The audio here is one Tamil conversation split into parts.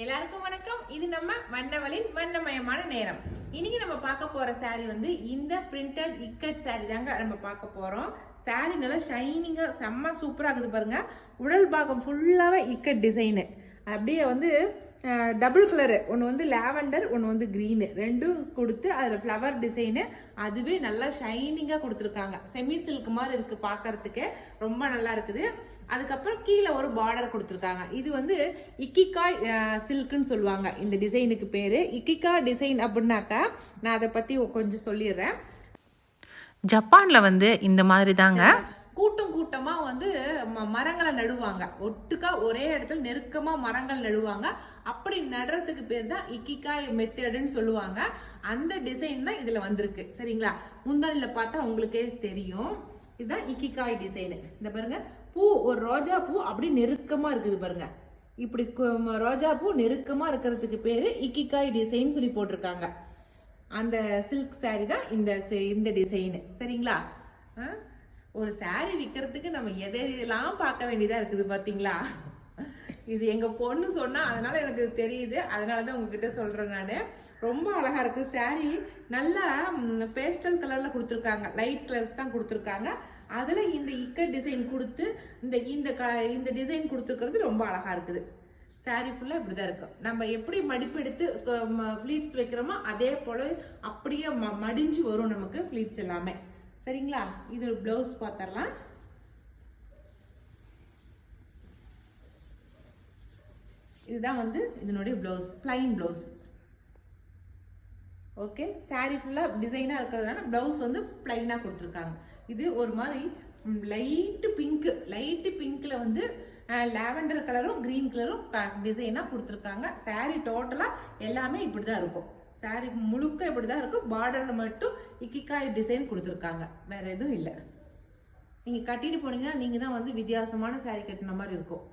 எல்லாருக்கும் வணக்கம். இது நம்ம வண்ணவளின் வண்ணமயமான நேரம். இன்னைக்கு நம்ம பார்க்க போற saree வந்து இந்த பிரிண்டட் இக்கட் saree தாங்க நம்ம பார்க்க போறோம். saree நல்லா ஷைனிங்கா செம்ம சூப்பரா இருக்குது பாருங்க. உடல் பாகம் ஃபுல்லாவே இக்கட் டிசைனு. அப்படியே வந்து டபுள் கலரு, ஒன்று வந்து லாவெண்டர், ஒன்று வந்து க்ரீனு, ரெண்டும் கொடுத்து அதில் ஃப்ளவர் டிசைனு. அதுவே நல்லா ஷைனிங்காக கொடுத்துருக்காங்க. செமி சில்க் மாதிரி இருக்குது பார்க்கறதுக்கே, ரொம்ப நல்லா இருக்குது. அதுக்கப்புறம் கீழே ஒரு பார்டர் கொடுத்துருக்காங்க. இது வந்து இக்கிகாய் சில்க்குன்னு சொல்லுவாங்க. இந்த டிசைனுக்கு பேர் இக்கிகா டிசைன். அப்படின்னாக்கா நான் அதை பற்றி கொஞ்சம் சொல்லிடுறேன். ஜப்பானில் வந்து இந்த மாதிரி தாங்க கூட்டம் கூட்டமாக வந்து மரங்களை நடுவாங்க. ஒட்டுக்கா ஒரே இடத்துல நெருக்கமாக மரங்கள் நடுவாங்க. அப்படி நடுறதுக்கு பேர் தான் இக்கிகாய் மெத்தடுன்னு சொல்லுவாங்க. அந்த டிசைன் தான் இதில் வந்திருக்கு. சரிங்களா? முந்தானியில் பார்த்தா உங்களுக்கே தெரியும். இதுதான் இக்கிகாய் டிசைனு. இந்த பாருங்க, பூ ஒரு ரோஜா பூ அப்படி நெருக்கமாக இருக்குது பாருங்க. இப்படி ரோஜா பூ நெருக்கமாக இருக்கிறதுக்கு பேர் இக்கிகாய் டிசைன் சொல்லி போட்டிருக்காங்க. அந்த சில்க் saree தான் இந்த டிசைனு. சரிங்களா? ஒரு saree விற்கிறதுக்கு நம்ம எதெல்லாம் பார்க்க வேண்டியதாக இருக்குது பார்த்தீங்களா? இது எங்கள் பொண்ணு சொன்னால் அதனால் எனக்கு தெரியுது. அதனால தான் உங்ககிட்ட சொல்கிறேன் நான். ரொம்ப அழகாக இருக்குது saree. நல்லா பேஸ்டல் கலரில் கொடுத்துருக்காங்க. லைட் கலர்ஸ் தான் கொடுத்துருக்காங்க. அதில் இந்த இக்கட் டிசைன் கொடுத்து இந்த டிசைன் கொடுத்துருக்கிறது ரொம்ப அழகாக இருக்குது. saree ஃபுல்லாக இப்படி தான் இருக்கும். நம்ம எப்படி மடிப்பு எடுத்து ஃப்ளீட்ஸ் வைக்கிறோமோ அதே போல் அப்படியே மடிஞ்சு வரும் நமக்கு ஃப்ளீட்ஸ் எல்லாமே. சரிங்களா? இது ப்ளவுஸ் பார்த்துடலாம். இதுதான் வந்து இதனுடைய blouse, plain blouse. Okay, saree ஃபுல்லாக டிசைனாக இருக்கிறதுனால ப்ளவுஸ் வந்து பிளைனாக கொடுத்துருக்காங்க. இது ஒரு மாதிரி லைட்டு பிங்க்கில் வந்து லாவெண்டர் கலரும் க்ரீன் கலரும் டிசைனாக கொடுத்துருக்காங்க. saree டோட்டலாக எல்லாமே இப்படி தான் இருக்கும். saree முழுக்க இப்படி தான் இருக்கும். பார்டரில் மட்டும் இக்கிகாய் டிசைன் கொடுத்துருக்காங்க. வேறு எதுவும் இல்லை. நீங்கள் கட்டிட்டு போனீங்கன்னா நீங்கள் தான் வந்து வித்தியாசமான saree கட்டின மாதிரி இருக்கும்.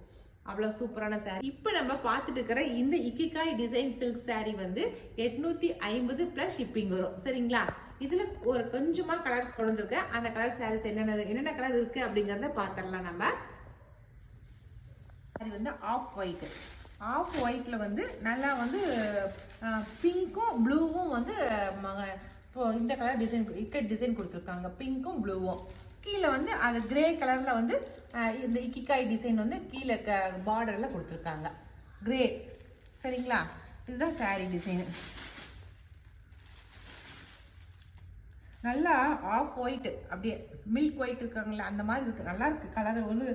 அவ்வளோ சூப்பரான saree. இப்போ நம்ம பார்த்துட்டு இருக்கிற இந்த இக்கிகாய் டிசைன் சில்க் saree வந்து 850 + ஷிப்பிங் வரும். சரிங்களா? இதில் ஒரு கொஞ்சமாக கலர்ஸ் கொண்டு வந்திருக்கேன். அந்த கலர் சாரீஸ் என்னென்ன கலர் இருக்குது அப்படிங்கிறத பார்த்துடலாம். நம்ம அது வந்து ஆஃப் ஒயிட்டில் வந்து நல்லா வந்து பிங்க்கும் ப்ளூவும் வந்து இப்போ இந்த கலர் டிசைன் இக்கட் டிசைன் கொடுத்துருக்காங்க. பிங்க்கும் ப்ளூவும். கீழே வந்து அது கிரே கலரில் வந்து இந்த இக்கிகாய் டிசைன் வந்து கீழே பார்டரில் கொடுத்துருக்காங்க. கிரே. சரிங்களா? இதுதான் saree டிசைனு. நல்லா ஆஃப் ஒயிட், அப்படியே மில்க் ஒயிட் இருக்காங்களா அந்த மாதிரி இருக்குது. நல்லா இருக்குது கலர். வந்து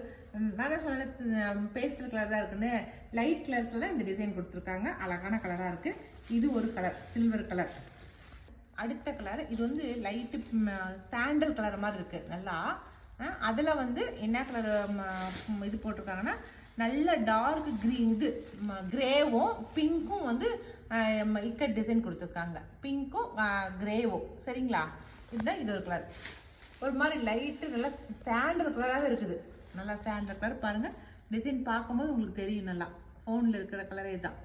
நான் தான் சொன்னேன் பேஸ்டல் கலர் தான் இருக்குன்னு. லைட் கலர்ஸ்லாம் இந்த டிசைன் கொடுத்துருக்காங்க. அழகான கலராக இருக்குது. இது ஒரு கலர், சில்வர் கலர். அடுத்த கலர் இது வந்து லைட்டு சாண்டல் கலர் மாதிரி இருக்குது நல்லா. அதில் வந்து என்ன கலர் இது போட்டிருக்காங்கன்னா நல்ல டார்க் க்ரீன், இது கிரேவும் பிங்க்கும் வந்து இக்கட் டிசைன் கொடுத்துருக்காங்க. பிங்க்கும் கிரேவும். சரிங்களா? இதுதான் இது ஒரு கலர். ஒரு மாதிரி லைட்டு நல்லா சாண்டல் கலராகவே இருக்குது. நல்லா சாண்டல் கலர் பாருங்கள். டிசைன் பார்க்கும்போது உங்களுக்கு தெரியும். நல்லா ஃபோனில் இருக்கிற கலரே தான்.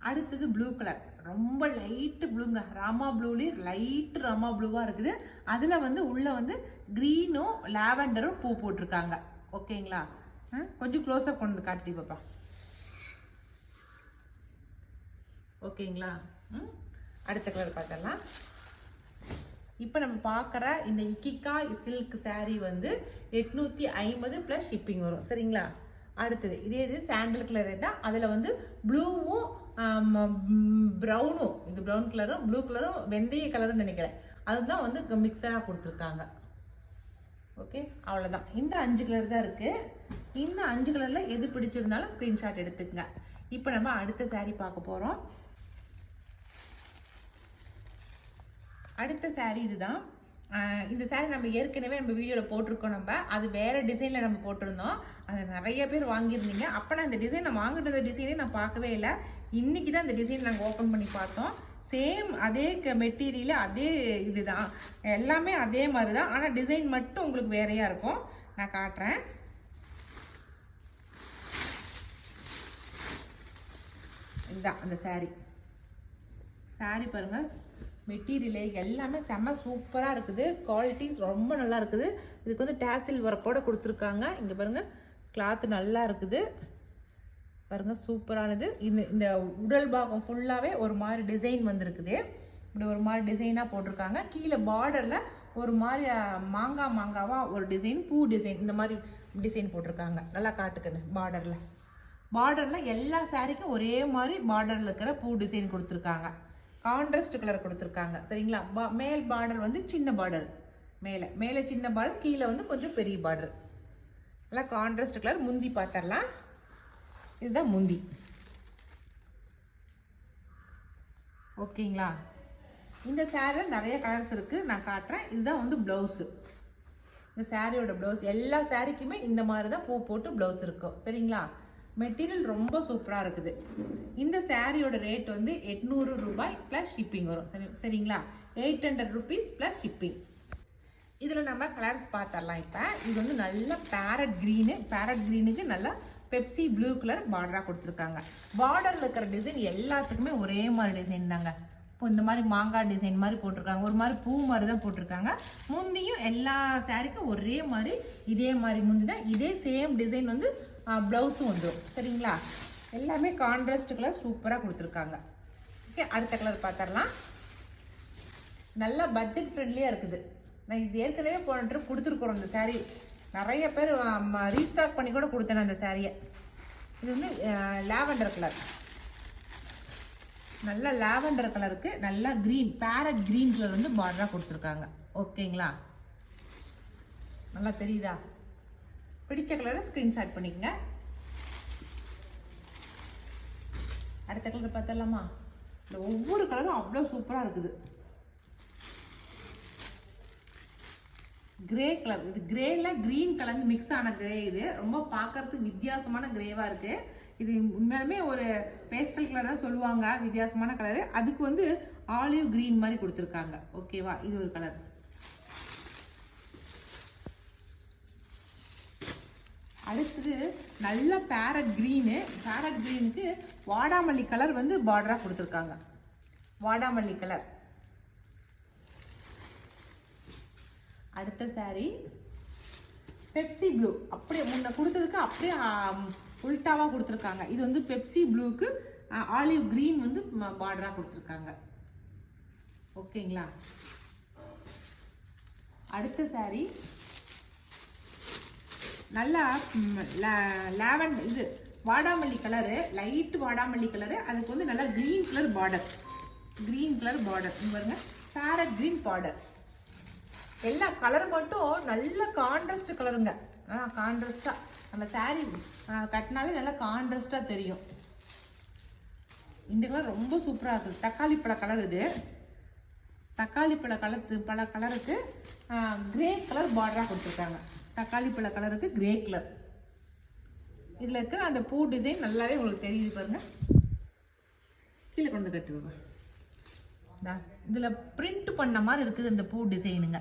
அடுத்தது ப்ளூ கலர். ரொம்ப லைட்டு ப்ளூங்க. ராமா ப்ளூலேயே லைட்டு ராமா ப்ளூவாக இருக்குது. அதில் வந்து உள்ளே வந்து க்ரீனும் லாவெண்டரும் பூ போட்டிருக்காங்க. ஓகேங்களா? கொஞ்சம் க்ளோஸாக கொண்டு வந்து காட்டி பாப்பா. ஓகேங்களா? அடுத்த கலர் பார்த்தலாம். இப்போ நம்ம பார்க்குற இந்த இக்கிகாய் சில்க் saree வந்து 850 + ஷிப்பிங் வரும். சரிங்களா? அடுத்தது இது சாண்டல் கலர் தான். அதில் வந்து ப்ளூவும் ப்ரௌனும், இது ப்ரௌன் கலரும் ப்ளூ கலரும் வெந்தய கலரும் நினைக்கிறேன், அதுதான் வந்து மிக்சராக கொடுத்துருக்காங்க. ஓகே, அவ்வளோதான். இந்த 5 கலர் தான் இருக்குது. இந்த 5 கலரில் எது பிடிச்சிருந்தாலும் ஸ்க்ரீன்ஷாட் எடுத்துக்கங்க. இப்போ நம்ம அடுத்த saree பார்க்க போகிறோம். அடுத்த saree இதுதான். இந்த saree நம்ம ஏற்கனவே நம்ம வீடியோவில் போட்டிருக்கோம். அது வேறு டிசைனில் நம்ம போட்டிருந்தோம். அது நிறைய பேர் வாங்கியிருந்தீங்க. அப்போ நான் இந்த டிசைன் நான் வாங்கிட்டு டிசைனே நான் பார்க்கவே இல்லை. இன்றைக்கி தான் இந்த டிசைன் நாங்கள் ஓப்பன் பண்ணி பார்த்தோம். சேம் அதே மெட்டீரியல், அதே இதுதான், எல்லாமே அதே மாதிரி தான். ஆனால் டிசைன் மட்டும் உங்களுக்கு வேறையாக இருக்கும். நான் காட்டுறேன். இதுதான் அந்த saree பாருங்கள். மெட்டீரியலு எல்லாமே செம்ம சூப்பராக இருக்குது. குவாலிட்டிஸ் ரொம்ப நல்லா இருக்குது. இதுக்கு வந்து டேசில் ஒர்க்கோடு கொடுத்துருக்காங்க. இங்கே பாருங்கள், கிளாத்து நல்லா இருக்குது. பாருங்கள் சூப்பரானது. இந்த இந்த உடல் பாகம் ஃபுல்லாகவே ஒரு மாதிரி டிசைன் வந்திருக்குது. இப்படி ஒரு மாதிரி டிசைனாக போட்டிருக்காங்க. கீழே பார்டரில் ஒரு மாதிரி மாங்காவாக ஒரு டிசைன், பூ டிசைன், இந்த மாதிரி டிசைன் போட்டிருக்காங்க. நல்லா காட்டுக்குன்னு பார்டரில் எல்லா சாரிக்கும் ஒரே மாதிரி பார்டரில் இருக்கிற பூ டிசைன் கொடுத்துருக்காங்க. கான்ட்ராஸ்ட் கலர் கொடுத்துருக்காங்க. சரிங்களா? மேல் பார்டர் வந்து சின்ன பார்டர், மேலே சின்ன பார்டர், கீழே வந்து கொஞ்சம் பெரிய பார்டர். நல்லா கான்ட்ராஸ்ட் கலர். முந்தி பார்த்துடலாம். இதுதான் முந்தி. ஓகேங்களா? இந்த சேரீல நிறைய கலர்ஸ் இருக்குது, நான் காட்டுறேன். இதுதான் வந்து ப்ளவுஸு. இந்த சாரியோட ப்ளவுஸ் எல்லா சாரிக்குமே இந்த மாதிரி தான் பூ போட்டு ப்ளவுஸ் இருக்கும். சரிங்களா? மெட்டீரியல் ரொம்ப சூப்பராக இருக்குது. இந்த சாரியோட ரேட் வந்து 800 ரூபாய் ப்ளஸ் ஷிப்பிங் வரும். சரிங்களா? 800 ருபீஸ் ப்ளஸ் ஷிப்பிங். இதில் நம்ம கலர்ஸ் பார்த்துடலாம். இப்போ இது வந்து நல்ல பேரட் க்ரீனுக்கு நல்லா பெப்சி ப்ளூ கலர் பார்டராக கொடுத்துருக்காங்க. பார்டரில் இருக்கிற டிசைன் எல்லாத்துக்குமே ஒரே மாதிரி டிசைன் தாங்க. இப்போ இந்த மாதிரி மாங்காய் டிசைன் மாதிரி போட்டிருக்காங்க, ஒரு மாதிரி பூ மாதிரி தான் போட்டிருக்காங்க. முந்தியும் எல்லா சாரிக்கும் ஒரே மாதிரி இதே மாதிரி முந்தி தான், இதே சேம் டிசைன் வந்து ப்ளவுஸும் வந்துடும். சரிங்களா? எல்லாமே கான்ட்ராஸ்ட் கலர் சூப்பராக கொடுத்துருக்காங்க. ஓகே, அடுத்த கலர் பார்த்துடலாம். நல்லா பட்ஜெட் ஃப்ரெண்ட்லியாக இருக்குது. நான் இது ஏற்கனவே போன ட்ரிப் கொடுத்துருக்குறோம். இந்த சாரீ நிறைய பேர் ரீஸ்டாக் பண்ணி கூட கொடுத்தேன் அந்த சாரியை. இது வந்து லாவெண்டர் கலர், நல்ல லாவெண்டர் கலருக்கு நல்லா க்ரீன், பேரட் க்ரீன் கலர் வந்து பார்டராக கொடுத்துருக்காங்க. ஓகேங்களா? நல்லா தெரியுதா? பிடிச்ச கலரை ஸ்க்ரீன்ஷாட் பண்ணிக்கங்க. அடுத்த கலர் பார்த்தலாமா? இந்த ஒவ்வொரு கலரும் அவ்வளோ சூப்பராக இருக்குது. கிரே கலர், இது கிரேல கிரீன் கலந்து மிக்ஸ் ஆன கிரே. இது ரொம்ப பார்க்கறதுக்கு வித்தியாசமான கிரேவாக இருக்குது. இது உண்மையுமே ஒரு பேஸ்டல் கலர் தான் சொல்லுவாங்க, வித்தியாசமான கலரு. அதுக்கு வந்து ஆலிவ் கிரீன் மாதிரி கொடுத்துருக்காங்க. ஓகேவா? இது ஒரு கலர். அடுத்தது நல்ல பேரட் க்ரீனுக்கு வாடாமல்லி கலர் வந்து பார்டராக கொடுத்துருக்காங்க. வாடாமல்லி கலர். அடுத்த சாரி பெப்சி ப்ளூ. அப்படியே முன்ன கொடுத்ததுக்கு அப்படியே உல்டாவாக கொடுத்துருக்காங்க. இது வந்து பெப்சி ப்ளூக்கு ஆலிவ் க்ரீன் வந்து பார்டராக கொடுத்துருக்காங்க. ஓகேங்களா? அடுத்த சாரி நல்லா லாவெண்டர், இது வாடாமல்லி கலரு, லைட் வாடாமல்லி கலரு. அதுக்கு வந்து நல்லா க்ரீன் கலர் பார்டர், பாருங்க, பேரட் க்ரீன் பார்டர். எல்லா கலர் மட்டும் நல்ல கான்ட்ராஸ்ட் கலருங்க. கான்ட்ராஸ்டாக நம்ம சாரீ கட்டினாலே நல்லா கான்ட்ராஸ்டாக தெரியும். இந்த கலர் ரொம்ப சூப்பராக இருக்குது. தக்காளி பழ கலர். இது தக்காளி பழ கலருக்கு கிரே கலர் பார்டராக கொடுத்துருக்காங்க. தக்காளி பழ கலருக்கு கிரே கலர். இதில் இருக்கிற அந்த பூ டிசைன் நல்லாவே உங்களுக்கு தெரியுது பாருங்க. கீழே கொண்டு கட்டுவாங்க. இதில் பிரிண்ட் பண்ண மாதிரி இருக்குது இந்த பூ டிசைனுங்க,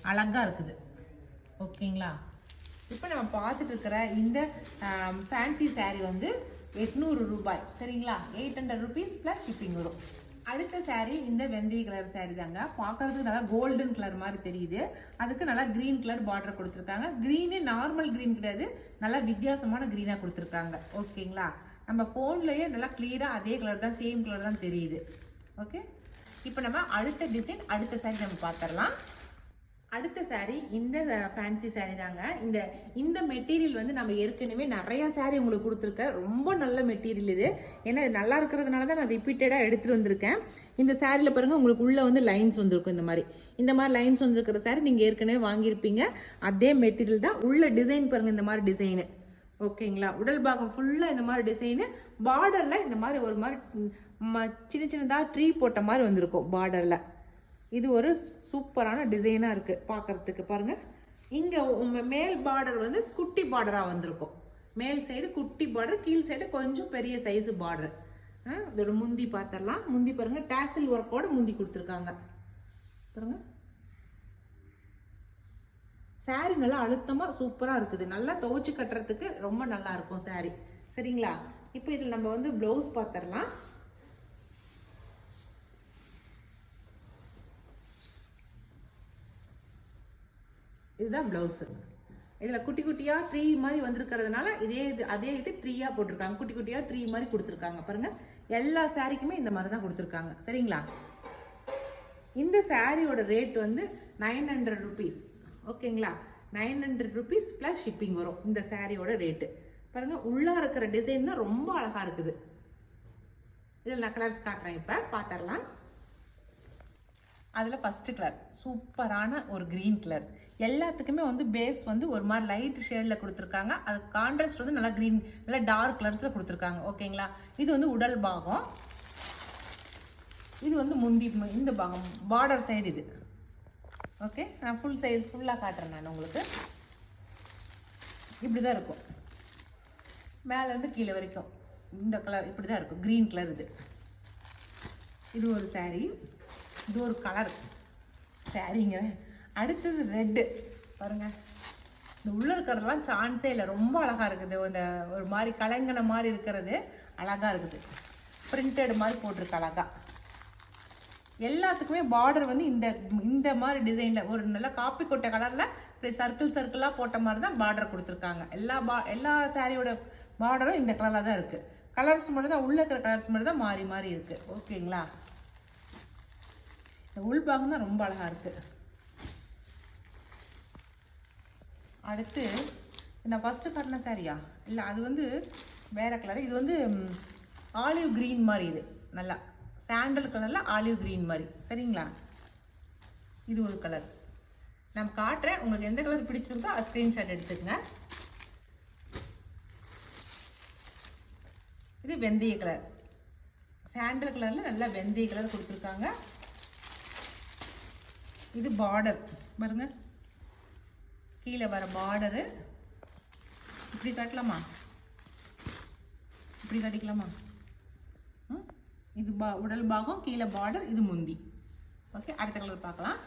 அழகாக இருக்குது. ஓகேங்களா? இப்போ நம்ம பார்த்துட்டு இருக்கிற இந்த ஃபேன்சி சாரீ வந்து 800 ரூபாய். சரிங்களா? 800 ருபீஸ் ப்ளஸ் ஷிப்பிங் வரும். அடுத்த சாரீ இந்த வெந்தய கலர் சாரீ தாங்க. பார்க்கறதுக்கு நல்லா கோல்டன் கலர் மாதிரி தெரியுது. அதுக்கு நல்லா க்ரீன் கலர் பார்டர் கொடுத்துருக்காங்க. க்ரீனே நார்மல் க்ரீன் கிடையாது, நல்லா வித்தியாசமான க்ரீனாக கொடுத்துருக்காங்க. ஓகேங்களா? நம்ம ஃபோன்லேயே நல்லா கிளியராக அதே கலர் தான், சேம் கலர் தான் தெரியுது. ஓகே, இப்போ நம்ம அடுத்த டிசைன், அடுத்த சாரீ நம்ம பார்த்துடலாம். அடுத்த சாரீ இந்த ஃபேன்சி சாரீ தாங்க. இந்த மெட்டீரியல் வந்து நம்ம ஏற்கனவே நிறையா சாரீ உங்களுக்கு கொடுத்துருக்கேன். ரொம்ப நல்ல மெட்டீரியல் இது. ஏன்னா இது நல்லா இருக்கிறதுனால தான் நான் ரிப்பீட்டடாக எடுத்துகிட்டு வந்திருக்கேன். இந்த சாரியில் பாருங்கள், உங்களுக்கு உள்ளே வந்து லைன்ஸ் வந்திருக்கும். இந்த மாதிரி லைன்ஸ் வந்துருக்கிற சாரீ நீங்கள் ஏற்கனவே வாங்கியிருப்பீங்க. அதே மெட்டீரியல் தான். உள்ள டிசைன் பாருங்கள், இந்த மாதிரி டிசைனு. ஓகேங்களா? உடல் பாகம் ஃபுல்லாக இந்த மாதிரி டிசைனு. பார்டரில் இந்த மாதிரி ஒரு மாதிரி சின்னதாக ட்ரீ போட்ட மாதிரி வந்திருக்கும் பார்டரில். இது ஒரு சூப்பரான டிசைனாக இருக்குது பார்க்குறதுக்கு. பாருங்கள், இங்கே மேல் பார்டர் வந்து குட்டி பார்டராக வந்திருக்கும். மேல் சைடு குட்டி பார்டர், கீழ் சைடு கொஞ்சம் பெரிய சைஸு பார்டர். இதோட முந்தி பார்த்துடலாம். முந்தி பாருங்கள், டேசில் ஒர்க்கோட முந்தி கொடுத்துருக்காங்க. பாருங்கள், சாரீ நல்லா அழுத்தமாக சூப்பராக இருக்குது. நல்லா துவைச்சி கட்டுறதுக்கு ரொம்ப நல்லா இருக்கும் சாரீ. சரிங்களா? இப்போ இதில் நம்ம வந்து ப்ளவுஸ் பார்த்துடலாம். இதுதான் ப்ளவுஸு. இதில் குட்டி குட்டியாக ட்ரீ மாதிரி வந்திருக்கிறதுனால அதே இது ட்ரீயாக போட்டிருக்காங்க. குட்டி குட்டியாக ட்ரீ மாதிரி கொடுத்துருக்காங்க பாருங்கள். எல்லா சாரீக்குமே இந்த மாதிரி தான் கொடுத்துருக்காங்க. சரிங்களா? இந்த சாரியோட ரேட் வந்து 900 rupees. ஓகேங்களா? 900 rupees ப்ளஸ் ஷிப்பிங் வரும் இந்த சாரியோட ரேட்டு. பாருங்கள், உள்ளே இருக்கிற டிசைன் தான் ரொம்ப அழகாக இருக்குது. இதில் நான் கலர்ஸ் காட்டுறேன், இப்போ பார்த்துடலாம். அதில் ஃபஸ்ட்டு கலர் சூப்பரான ஒரு க்ரீன் கலர். எல்லாத்துக்குமே வந்து பேஸ் வந்து ஒரு மாதிரி லைட் ஷேடில் கொடுத்துருக்காங்க. அது கான்ட்ராஸ்ட் வந்து நல்லா க்ரீன், நல்லா டார்க் கலர்ஸில் கொடுத்துருக்காங்க. ஓகேங்களா? இது வந்து உடல் பாகம், இது வந்து முந்தி இந்த பாகம் பார்டர் சைடு இது. ஓகே, நான் ஃபுல் சைடு ஃபுல்லாக காட்டுறேன் நான் உங்களுக்கு. இப்படி தான் இருக்கும், மேலேருந்து கீழே வரைக்கும் இந்த கலர் இப்படி தான் இருக்கும். க்ரீன் கலர் இது. இது ஒரு saree, இது ஒரு கலர் சாரீங்க. அடுத்தது ரெட்டு பாருங்க. இந்த உள்ள இருக்கிறதெல்லாம் சான்ஸே இல்லை, ரொம்ப அழகாக இருக்குது. இந்த ஒரு மாதிரி கலங்கின மாதிரி இருக்கிறது அழகாக இருக்குது. பிரிண்டட் மாதிரி போட்டிருக்கு அழகா. எல்லாத்துக்குமே பார்டர் வந்து இந்த மாதிரி டிசைனில் ஒரு நல்ல காப்பி கொட்டை கலரில் இப்படி சர்க்கிளாக போட்ட மாதிரி தான் பார்டர் கொடுத்துருக்காங்க. எல்லா சாரியோட பார்டரும் இந்த கலரில் தான் இருக்குது. கலர்ஸ் மட்டும் தான், உள்ளே இருக்கிற கலர்ஸ் மட்டும் தான் மாறி மாறி இருக்குது. ஓகேங்களா? இந்த உள்பாகம் தான் ரொம்ப அழகாக இருக்குது. அடுத்து நான் ஃபஸ்ட்டு காட்டின சாரியா இல்லை, அது வந்து வேறு கலர். இது வந்து ஆலிவ் க்ரீன் மாதிரி, இது நல்லா சாண்டல் கலரில் ஆலிவ் க்ரீன் மாதிரி. சரிங்களா? இது ஒரு கலர் நான் காட்டுறேன். உங்களுக்கு எந்த கலர் பிடிச்சிருக்கோ அது ஸ்க்ரீன்ஷாட் எடுத்துக்கங்க. இது வெந்தய கலர், சாண்டல் கலரில் நல்லா வெந்தய கலர் கொடுத்துருக்காங்க. இது பார்டர் பாருங்க, கீழே வர பார்டரு. இப்படி காட்டலாமா? இப்படி காட்டிக்கலாமா? இது உடல் பாகம், கீழே பார்டர், இது முந்தி. ஓகே, அடுத்த கலர் பார்க்கலாம்.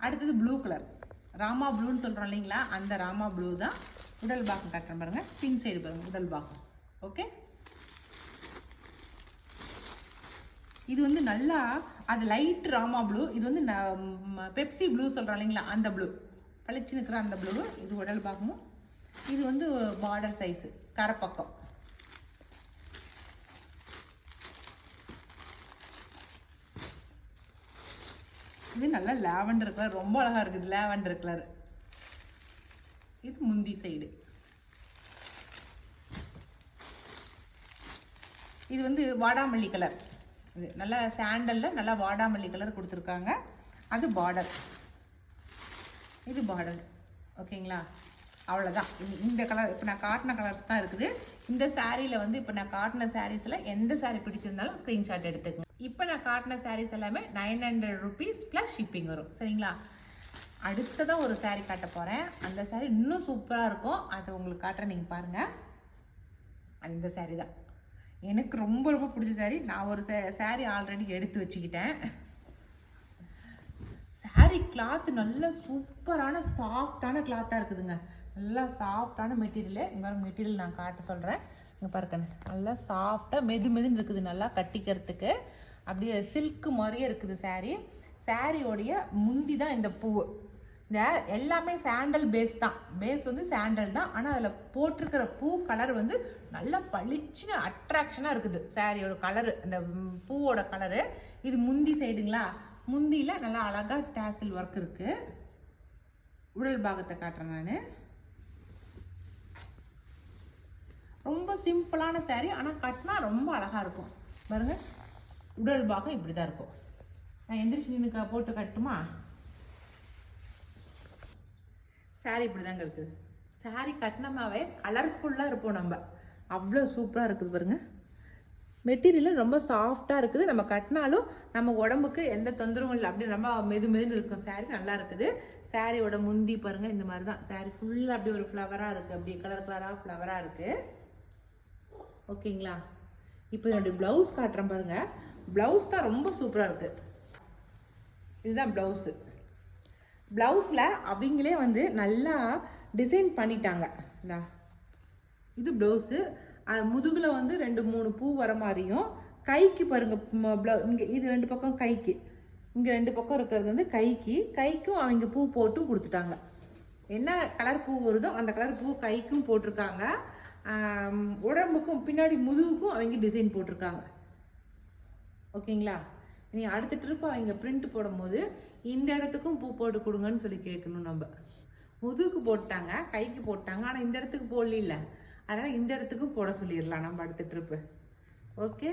அடுத்தது ப்ளூ கலர், ராமா ப்ளூன்னு சொல்கிறோம் இல்லைங்களா, அந்த ராமா ப்ளூ தான். உடல் பாகம் காட்டுறேன் பாருங்க, பின் சைடு பாருங்க உடல் பாகம். ஓகே, இது வந்து நல்லா அது லைட் ராமா ப்ளூ. இது வந்து பெப்சி ப்ளூ சொல்கிறோம் இல்லைங்களா, அந்த ப்ளூ பளிச்சு நிற்கிற அந்த ப்ளூ. இது உடல் பாகமும், இது வந்து பார்டர் சைஸு கரைப்பக்கம். இது நல்லா லாவெண்டர் கலர், ரொம்ப அழகாக இருக்குது லாவெண்டர் கலர். இது முந்தி சைடு. இது வந்து வாடாமல்லி கலர். இது நல்லா சாண்டலில் நல்லா வாடாமல்லி கலர் கொடுத்துருக்காங்க. அது பார்டர், இது பார்டர். ஓகேங்களா? அவ்வளோதான். இந்த கலர் இப்போ நான் காட்டின கலர்ஸ் தான் இருக்குது இந்த சாரியில். வந்து இப்போ நான் காட்டின சாரீஸில் எந்த சாரீ பிடிச்சிருந்தாலும் ஸ்க்ரீன்ஷாட் எடுத்துக்கோங்க. இப்போ நான் காட்டின சாரீஸ் எல்லாமே 900 rupees ப்ளஸ் ஷிப்பிங் வரும். சரிங்களா? அடுத்ததான் ஒரு சாரீ காட்ட போகிறேன். அந்த சாரீ இன்னும் சூப்பராக இருக்கும், அதை உங்களுக்கு காட்டுறேன், நீங்கள் பாருங்கள். அந்த சாரீ தான் எனக்கு ரொம்ப ரொம்ப பிடிச்ச சாரீ. நான் ஒரு சாரீ ஆல்ரெடி எடுத்து வச்சுக்கிட்டேன். சாரீ கிளாத்து நல்ல சூப்பரான சாஃப்டான கிளாத்தாக இருக்குதுங்க. நல்லா சாஃப்டான மெட்டீரியலு. இங்கே மெட்டீரியல் நான் காட்ட சொல்கிறேன். இங்கே பாருங்க, நல்லா சாஃப்டாக மெதுன்னு இருக்குது. நல்லா கட்டிக்கிறதுக்கு அப்படியே சில்க்கு மாதிரியே இருக்குது சாரீ. சாரியோடைய முந்தி தான் இந்த பூ. இந்த எல்லாமே சாண்டல் பேஸ் தான், பேஸ் வந்து சாண்டல் தான். ஆனால் அதில் போட்டிருக்கிற பூ கலர் வந்து நல்லா பளிச்சுன்னு அட்ராக்ஷனாக இருக்குது சாரியோட கலரு, அந்த பூவோட கலரு. இது முந்தி சைடுங்களா, முந்தியில் நல்லா அழகாக டேசில் ஒர்க் இருக்குது. உடல் பாகத்தை காட்டுறேன் நான். ரொம்ப சிம்பிளான சாரீ, ஆனால் கட்டினா ரொம்ப அழகாக இருக்கும். பாருங்க, உடல் பாகம் இப்படி தான் இருக்கும். நான் எந்திரிச்சு நின்று போட்டு கட்டுமா? சாரீ இப்படி தாங்க இருக்குது. சாரீ கட்டினமாவே கலர்ஃபுல்லாக இருப்போம் நம்ம. அவ்வளோ சூப்பராக இருக்குது பாருங்க. மெட்டீரியலும் ரொம்ப சாஃப்டாக இருக்குது. நம்ம கட்டினாலும் நம்ம உடம்புக்கு எந்த தொந்தரவும் இல்லை. அப்படி ரொம்ப மெதுன்னு இருக்கும். சாரீ நல்லா இருக்குது. சாரியோட முந்தி பாருங்கள், இந்த மாதிரி தான். சாரீ ஃபுல்லாக அப்படி ஒரு ஃப்ளவராக இருக்குது, அப்படி கலராக ஃப்ளவராக இருக்குது. ஓகேங்களா? இப்போ என்னுடைய ப்ளவுஸ் காட்டுறேன் பாருங்கள். ப்ளவுஸ் தான் ரொம்ப சூப்பராக இருக்குது. இதுதான் ப்ளவுஸு. ப்ளவுஸில் அவங்களே வந்து நல்லா டிசைன் பண்ணிட்டாங்க. இது ப்ளவுஸு. முதுகில் வந்து 2-3 பூ வர மாதிரியும், கைக்கு பாருங்கள் இங்கே இது 2 பக்கம் கைக்கு, இங்கே 2 பக்கம் இருக்கிறது வந்து கைக்கும் அவங்க பூ போட்டும் கொடுத்துட்டாங்க. என்ன கலர் பூ வருதோ அந்த கலர் பூ கைக்கும் போட்டிருக்காங்க, உடம்புக்கும் பின்னாடி முதுகுக்கும் அவங்க டிசைன் போட்டிருக்காங்க. ஓகேங்களா? நீ அடுத்த ட்ரிப் அவங்க பிரிண்ட் போடும்போது இந்த இடத்துக்கும் பூ போட்டு கொடுங்கன்னு சொல்லி கேட்கணும். நம்ம முதுகுக்கு போட்டாங்க, கைக்கு போட்டாங்க, ஆனால் இந்த இடத்துக்கு போடல, அதனால் இந்த இடத்துக்கும் போட சொல்லிடலாம் நம்ம அடுத்த ட்ரிப்பு. ஓகே,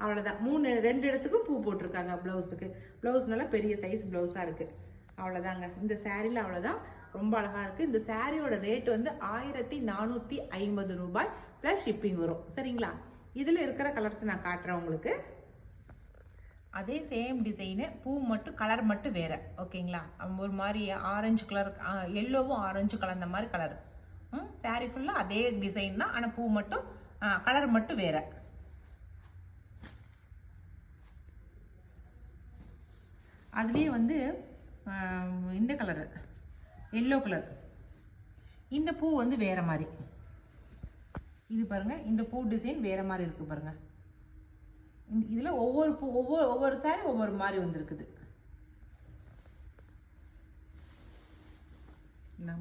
அவ்வளோதான். 2 இடத்துக்கும் பூ போட்டிருக்காங்க ப்ளவுஸுக்கு. ப்ளவுஸ் நல்லா பெரிய சைஸ் ப்ளவுஸாக இருக்குது. அவ்வளோதாங்க. இந்த சாரியில் அவ்வளோதான். ரொம்ப அழகாக இருக்குது. இந்த சாரியோட ரேட் வந்து 1450 ரூபாய் ப்ளஸ் ஷிப்பிங் வரும். சரிங்களா? இதில் இருக்கிற கலர்ஸ் நான் காட்டுறேன் உங்களுக்கு. அதே சேம் டிசைனு, பூ மட்டும் கலர் மட்டும் வேறு. ஓகேங்களா? ஒரு மாதிரி ஆரஞ்சு கலர், எல்லோவும் ஆரஞ்சு கலந்த மாதிரி கலர். சாரீ ஃபுல்லாக அதே டிசைன் தான், ஆனால் பூ மட்டும் கலர் மட்டும் வேறு. அதுலேயே வந்து இந்த கலரு எல்லோ கலர், இந்த பூ வந்து வேறு மாதிரி. இது பாருங்கள், இந்த பூ டிசைன் வேறு மாதிரி இருக்குது பாருங்கள். இதில் ஒவ்வொரு பூ ஒவ்வொரு சாரி ஒவ்வொரு மாதிரி வந்திருக்குது.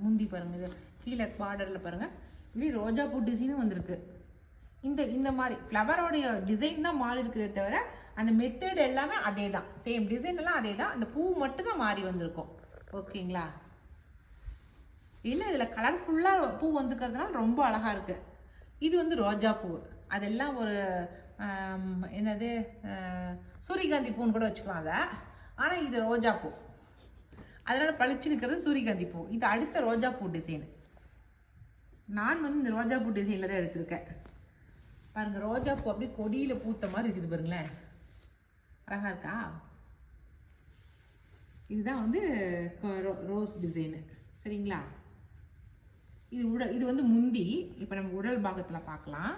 முந்தி பாருங்கள், இது கீழே பார்டரில் பாருங்கள், இப்படி ரோஜா பூ டிசைனும் வந்திருக்கு. இந்த மாதிரி ஃப்ளவரோடைய டிசைன் தான் மாறி இருக்குதே தவிர அந்த மெத்தட் எல்லாமே அதே தான், சேம் டிசைன் எல்லாம் அதே தான். அந்த பூ மட்டும் தான் மாறி வந்திருக்கும். ஓகேங்களா? இன்னும் இதில் கலர்ஃபுல்லாக பூ வந்துக்கிறதுனால ரொம்ப அழகாக இருக்குது. இது வந்து ரோஜா பூ, அதெல்லாம் ஒரு என்னது சூரியகாந்தி பூன்னு கூட வச்சுக்கலாம் அதை. ஆனால் இது ரோஜா பூ, அதனால் பளிச்சு நிற்கிறது சூரியகாந்தி பூ. இது அடுத்த ரோஜா பூ டிசைனு. நான் வந்து இந்த ரோஜா பூ டிசைனில் தான் எடுத்திருக்கேன். பாருங்கள், ரோஜா பூ அப்படியே கொடியில் பூத்த மாதிரி இருக்குது பாருங்களேன், அழகாக இருக்கா? இதுதான் வந்து ரோஸ் டிசைனு. சரிங்களா? இது வந்து முந்தி. இப்போ நம்ம உடல் பாகத்தில் பார்க்கலாம்.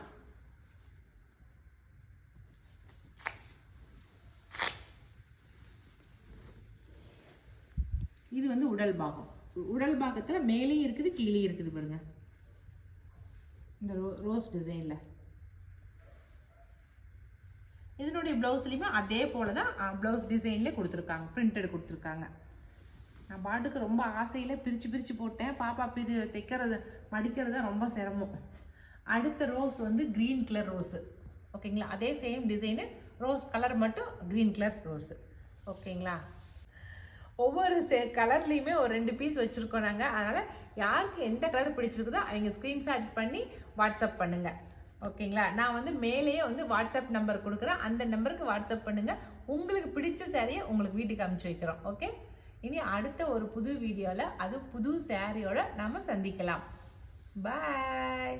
இது வந்து உடல் பாகம். உடல் பாகத்தில் மேலேயும் இருக்குது கீழே இருக்குது பாருங்க, இந்த ரோஸ் டிசைனில். இதனுடைய ப்ளவுஸ்லையுமே அதே போல் தான் ப்ளவுஸ் டிசைன்லேயே கொடுத்துருக்காங்க, பிரிண்டட் கொடுத்துருக்காங்க. நான் பாட்டுக்கு ரொம்ப ஆசையில் பிரித்து போட்டேன். பாப்பா தைக்கிறது மடிக்கிறது தான் ரொம்ப சிரமம். அடுத்த ரோஸ் வந்து க்ரீன் கலர் ரோஸு. ஓகேங்களா? அதே சேம் டிசைனு, ரோஸ் கலர் மட்டும் க்ரீன் கலர் ரோஸு. ஓகேங்களா? ஒவ்வொரு கலர்லேயுமே ஒரு 2 பீஸ் வச்சுருக்கோம் நாங்கள். அதனால் யாருக்கு எந்த கலர் பிடிச்சிருக்குதோ அவங்க ஸ்க்ரீன்ஷாட் பண்ணி வாட்ஸ்அப் பண்ணுங்கள். ஓகேங்களா? நான் வந்து மேலேயே வந்து வாட்ஸ்அப் நம்பர் கொடுக்குறேன், அந்த நம்பருக்கு வாட்ஸ்அப் பண்ணுங்கள். உங்களுக்கு பிடிச்ச சாரியை உங்களுக்கு வீட்டுக்கு அனுப்பிச்சி வைக்கிறோம். ஓகே, இனி அடுத்த ஒரு புது வீடியோவில் அது புது சாரியோட நாம் சந்திக்கலாம். பாய்.